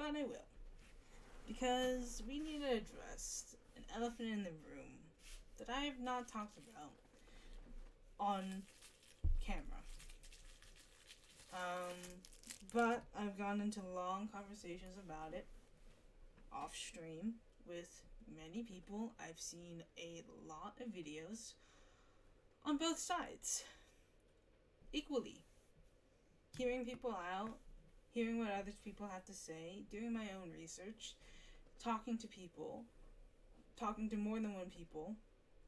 but I will. Because we need to address an elephant in the room that I have not talked about on camera. But I've gone into long conversations about it off stream with many people. I've seen a lot of videos on both sides equally. Hearing people out, hearing what other people have to say, doing my own research, talking to people, talking to more than one people,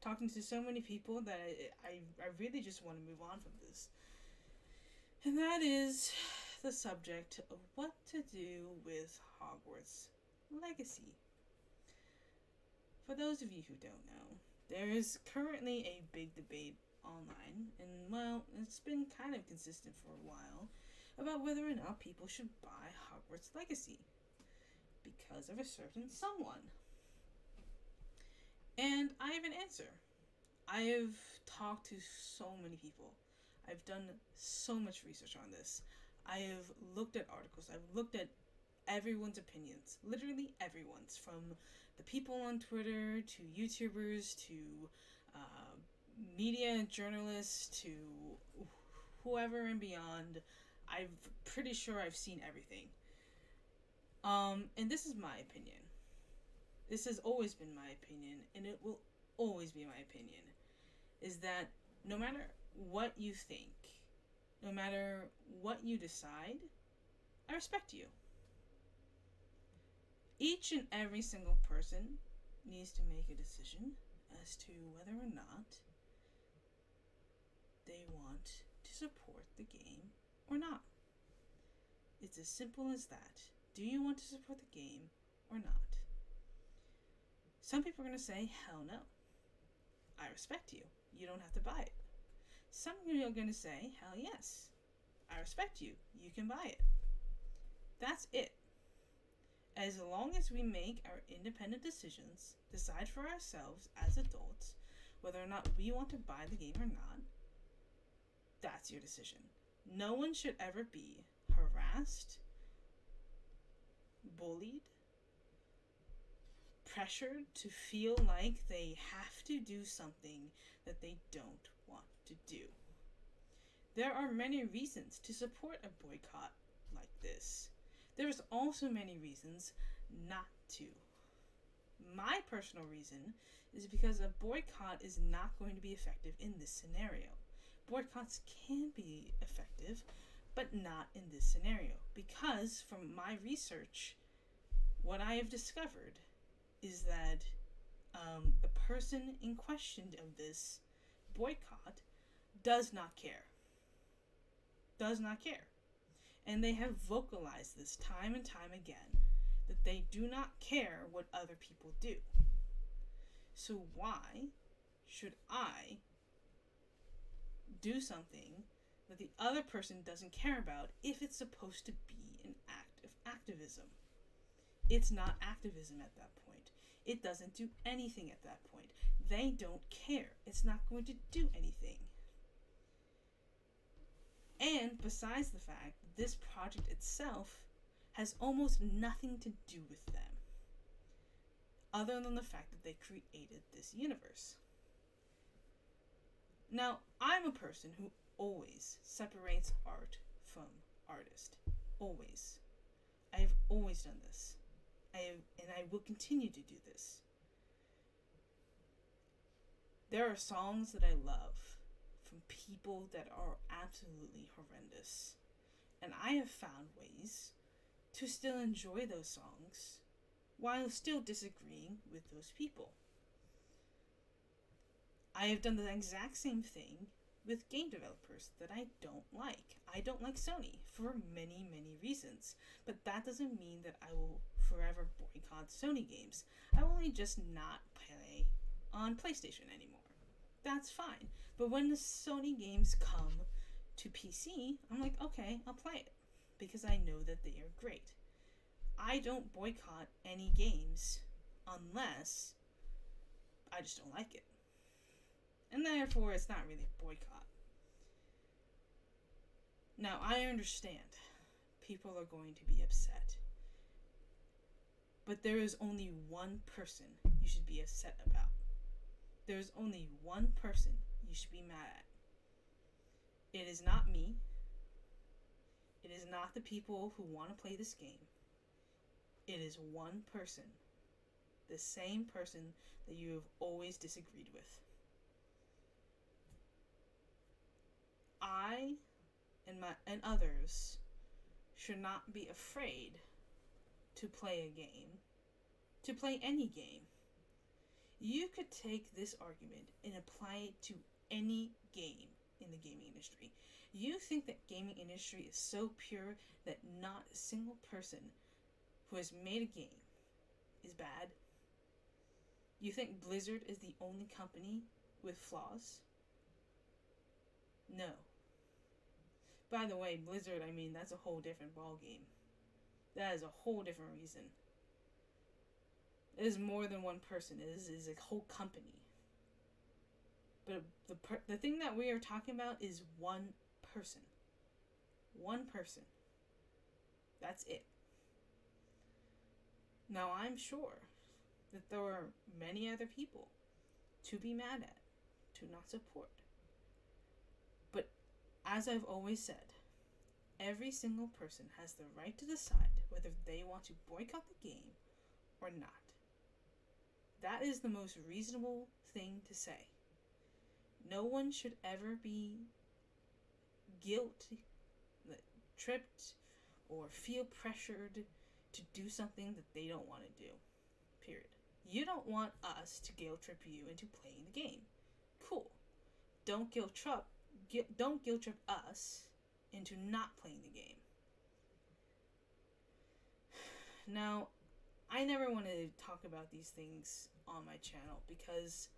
talking to so many people that I really just want to move on from this. And that is the subject of what to do with Hogwarts Legacy. For those of you who don't know, there is currently a big debate online, and well, it's been kind of consistent for a while, about whether or not people should buy Hogwarts Legacy because of a certain someone. And I have an answer. I have talked to so many people. I've done so much research on this. I have looked at articles. I've looked at everyone's opinions. Literally everyone's. From the people on Twitter, to YouTubers, to media and journalists, to whoever and beyond. I'm pretty sure I've seen everything. And this is my opinion. This has always been my opinion, and it will always be my opinion, is that no matter what you think, no matter what you decide, I respect you. Each and every single person needs to make a decision as to whether or not they want to support the game or not. It's as simple as that. Do you want to support the game or not? Some people are going to say, hell no. I respect you. You don't have to buy it. Some of you are going to say, hell yes. I respect you. You can buy it. That's it. As long as we make our independent decisions, decide for ourselves as adults whether or not we want to buy the game or not, that's your decision. No one should ever be harassed, bullied, pressured to feel like they have to do something that they don't want to do. There are many reasons to support a boycott like this. There's also many reasons not to. My personal reason is because a boycott is not going to be effective in this scenario. Boycotts can be effective, but not in this scenario. Because from my research, what I have discovered is that the person in question of this boycott does not care. Does not care. And they have vocalized this time and time again, that they do not care what other people do. So why should I do something that the other person doesn't care about if it's supposed to be an act of activism? It's not activism at that point. It doesn't do anything at that point. They don't care. It's not going to do anything. And besides the fact, this project itself has almost nothing to do with them, other than the fact that they created this universe. Now, I'm a person who always separates art from artist. Always. I have always done this. And I will continue to do this. There are songs that I love from people that are absolutely horrendous. And I have found ways to still enjoy those songs while still disagreeing with those people. I have done the exact same thing with game developers that I don't like. I don't like Sony for many, many reasons. But that doesn't mean that I will forever boycott Sony games. I will only just not play on PlayStation anymore. That's fine. But when the Sony games come to PC, I'm like, okay, I'll play it. Because I know that they are great. I don't boycott any games unless I just don't like it. And therefore, it's not really a boycott. Now, I understand people are going to be upset. But there is only one person you should be upset about. There is only one person you should be mad at. It is not me. It is not the people who want to play this game. It is one person. The same person that you have always disagreed with. I and others should not be afraid to play a game, to play any game. You could take this argument and apply it to any game in the gaming industry. You think that gaming industry is so pure that not a single person who has made a game is bad? You think Blizzard is the only company with flaws? No. By the way, Blizzard, I mean, that's a whole different ballgame. That is a whole different reason. It is more than one person. It is a whole company. But the thing that we are talking about is one person. One person. That's it. Now, I'm sure that there are many other people to be mad at, to not support. But as I've always said, every single person has the right to decide whether they want to boycott the game or not. That is the most reasonable thing to say. No one should ever be tripped, or feel pressured to do something that they don't want to do. Period. You don't want us to guilt trip you into playing the game. Cool. Don't guilt trip us into not playing the game. Now, I never want to talk about these things on my channel because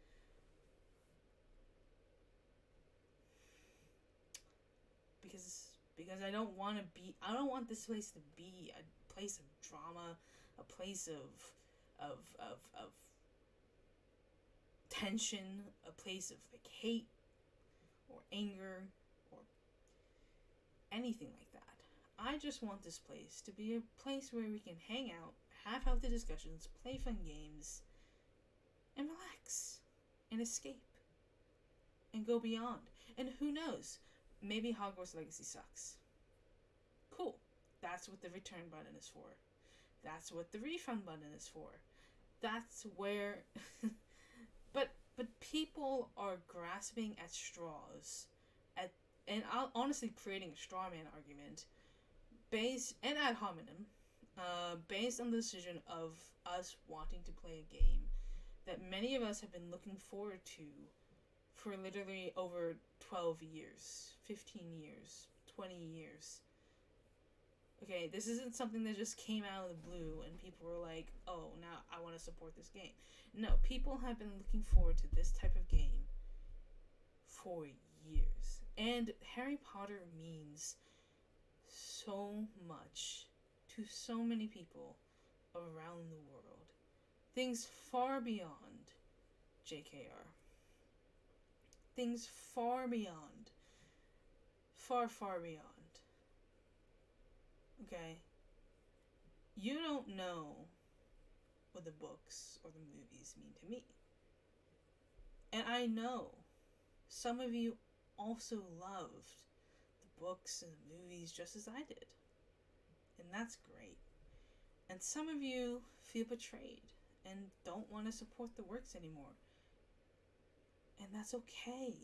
I don't want this place to be a place of drama, a place of tension, a place of like hate or anger or anything like that. I just want this place to be a place where we can hang out, have healthy discussions, play fun games, and relax and escape and go beyond. And who knows, maybe Hogwarts Legacy sucks. Cool. That's what the return button is for. That's what the refund button is for. That's where but people are grasping at straws and honestly creating a straw man argument based and ad hominem based on the decision of us wanting to play a game that many of us have been looking forward to for literally over 12 years, 15 years, 20 years. Okay, this isn't something that just came out of the blue and people were like, oh, now I want to support this game. No, people have been looking forward to this type of game for years. And Harry Potter means so much to so many people around the world. Things far beyond JKR. Things far beyond. Far, far beyond. Okay? You don't know what the books or the movies mean to me. And I know some of you also loved the books and the movies just as I did. And that's great. And some of you feel betrayed and don't want to support the works anymore. And that's okay.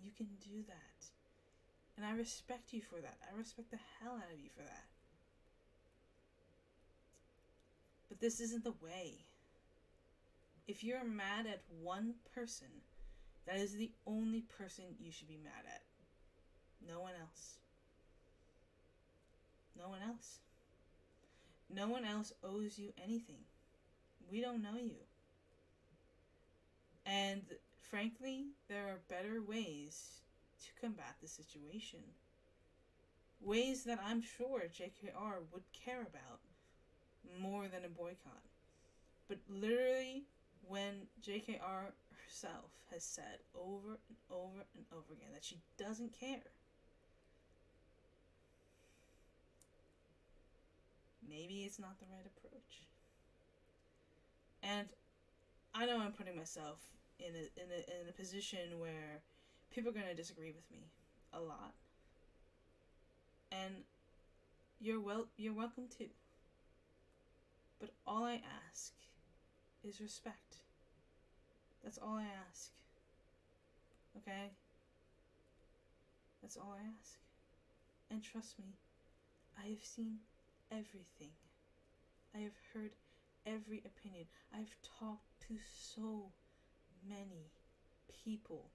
You can do that. And I respect you for that. I respect the hell out of you for that. But this isn't the way. If you're mad at one person, that is the only person you should be mad at. No one else. No one else. No one else owes you anything. We don't know you. And frankly, there are better ways to combat the situation. Ways that I'm sure JKR would care about more than a boycott. But literally, when JKR herself has said over and over and over again that she doesn't care, maybe it's not the right approach. And I know I'm putting myself in a position where people are going to disagree with me a lot. And you're welcome to. But all I ask is respect. That's all I ask. Okay? That's all I ask. And trust me, I have seen everything. I have heard every opinion. I've talked to so many people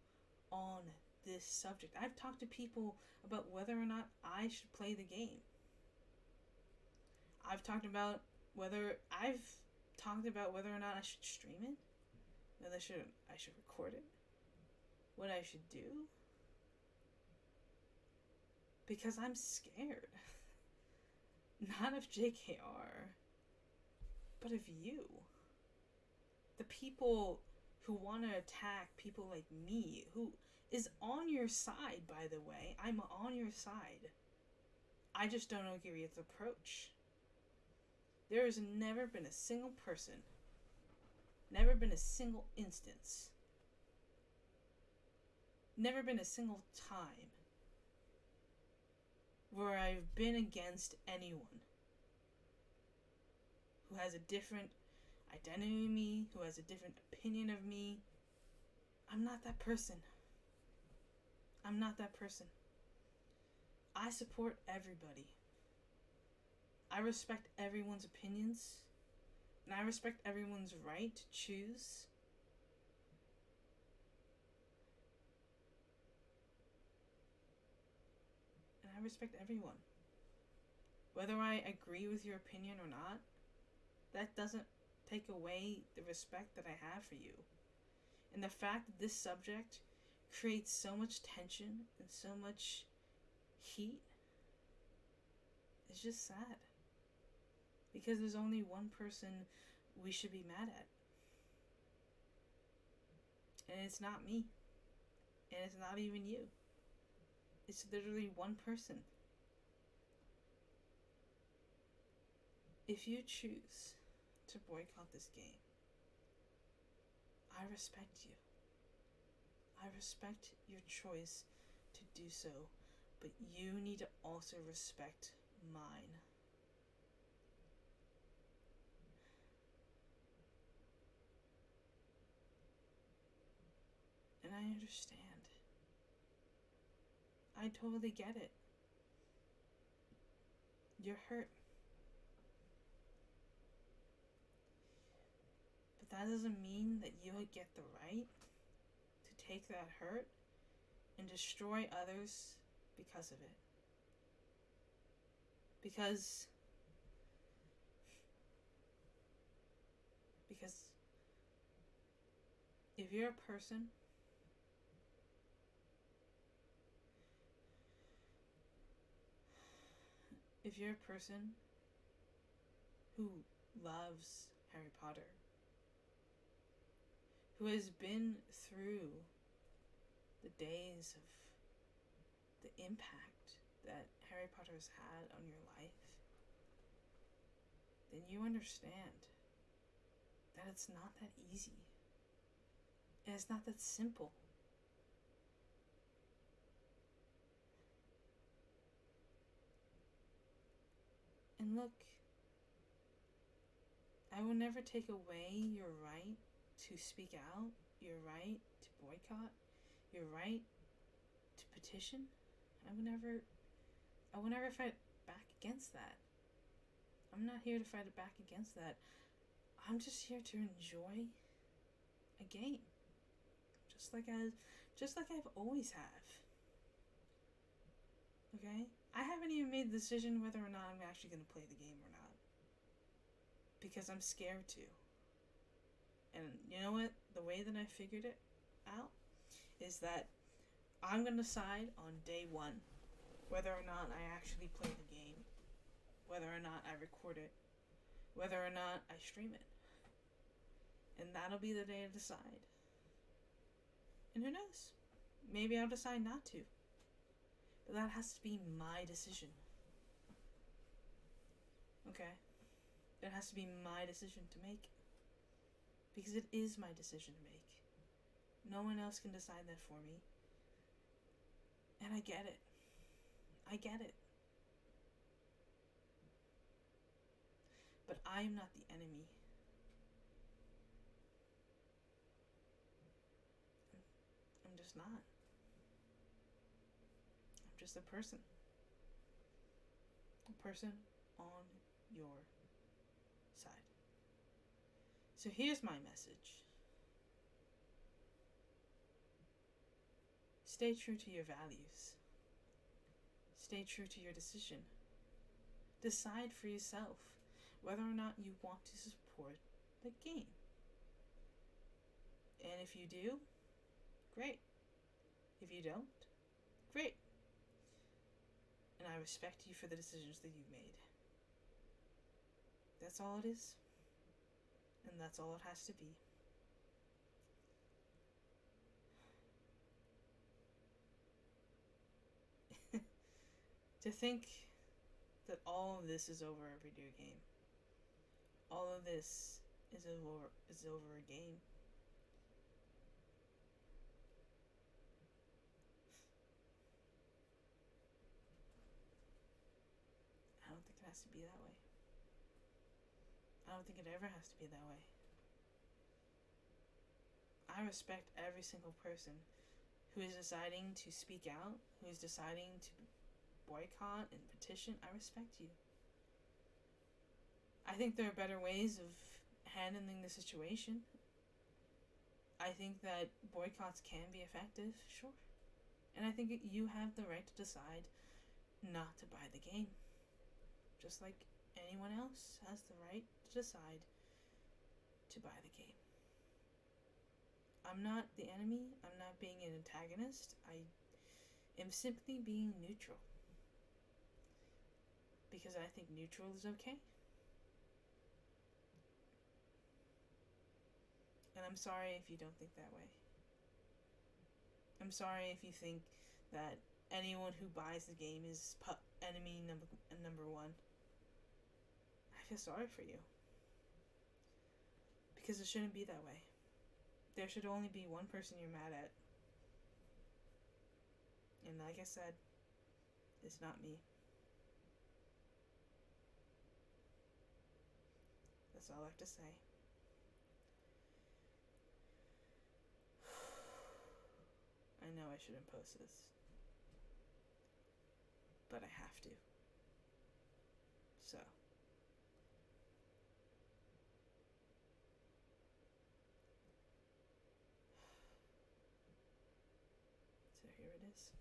on this subject. I've talked to people about whether or not I should play the game. I've talked about whether or not I should stream it, whether I should record it, what I should do. Because I'm scared. Not of JKR, but of you. The people who want to attack people like me, who is on your side, by the way. I'm on your side. I just don't agree with the approach. There has never been a single person, never been a single instance, never been a single time where I've been against anyone who has a different identity of me, who has a different opinion of me. I'm not that person. I'm not that person. I support everybody. I respect everyone's opinions, and I respect everyone's right to choose. And I respect everyone. Whether I agree with your opinion or not, that doesn't take away the respect that I have for you. And the fact that this subject creates so much tension and so much heat is just sad. Because there's only one person we should be mad at. And it's not me. And it's not even you. It's literally one person. If you choose to boycott this game, I respect you. I respect your choice to do so, but you need to also respect mine. And I understand. I totally get it. You're hurt. But that doesn't mean that you get the right to take that hurt and destroy others because of it. Because if you're a person who loves Harry Potter, who has been through the days of the impact that Harry Potter has had on your life, then you understand that it's not that easy. And it's not that simple. And look, I will never take away your right to speak out, your right to boycott, your right to petition. I will never fight back against that. I'm not here to fight back against that. I'm just here to enjoy a game. Just like I've always have. Okay? I haven't even made the decision whether or not I'm actually going to play the game or not. Because I'm scared to. And you know what? The way that I figured it out is that I'm going to decide on day one whether or not I actually play the game, whether or not I record it, whether or not I stream it. And that'll be the day to decide. And who knows? Maybe I'll decide not to. But that has to be my decision. Okay? It has to be my decision to make. because it is my decision to make. No one else can decide that for me. And I get it. I get it. But I am not the enemy. I'm just not. I'm just a person. A person on your side. So here's my message. Stay true to your values. Stay true to your decision. Decide for yourself whether or not you want to support the game. And if you do, great. If you don't, great. And I respect you for the decisions that you've made. That's all it is. And that's all it has to be. To think that all of this is over a video game. All of this is over a game. I don't think it has to be that way. I don't think it ever has to be that way. I respect every single person who is deciding to speak out, who is deciding to boycott and petition. I respect you. I think there are better ways of handling the situation. I think that boycotts can be effective, sure. And I think you have the right to decide not to buy the game. Just like anyone else has the right to decide to buy the game. I'm not the enemy. I'm not being an antagonist. I am simply being neutral. Because I think neutral is okay. And I'm sorry if you don't think that way. I'm sorry if you think that anyone who buys the game is enemy number one. I feel sorry for you. Because it shouldn't be that way. There should only be one person you're mad at. And like I said, it's not me. That's all I have to say. I know I shouldn't post this, but I have to. So here it is.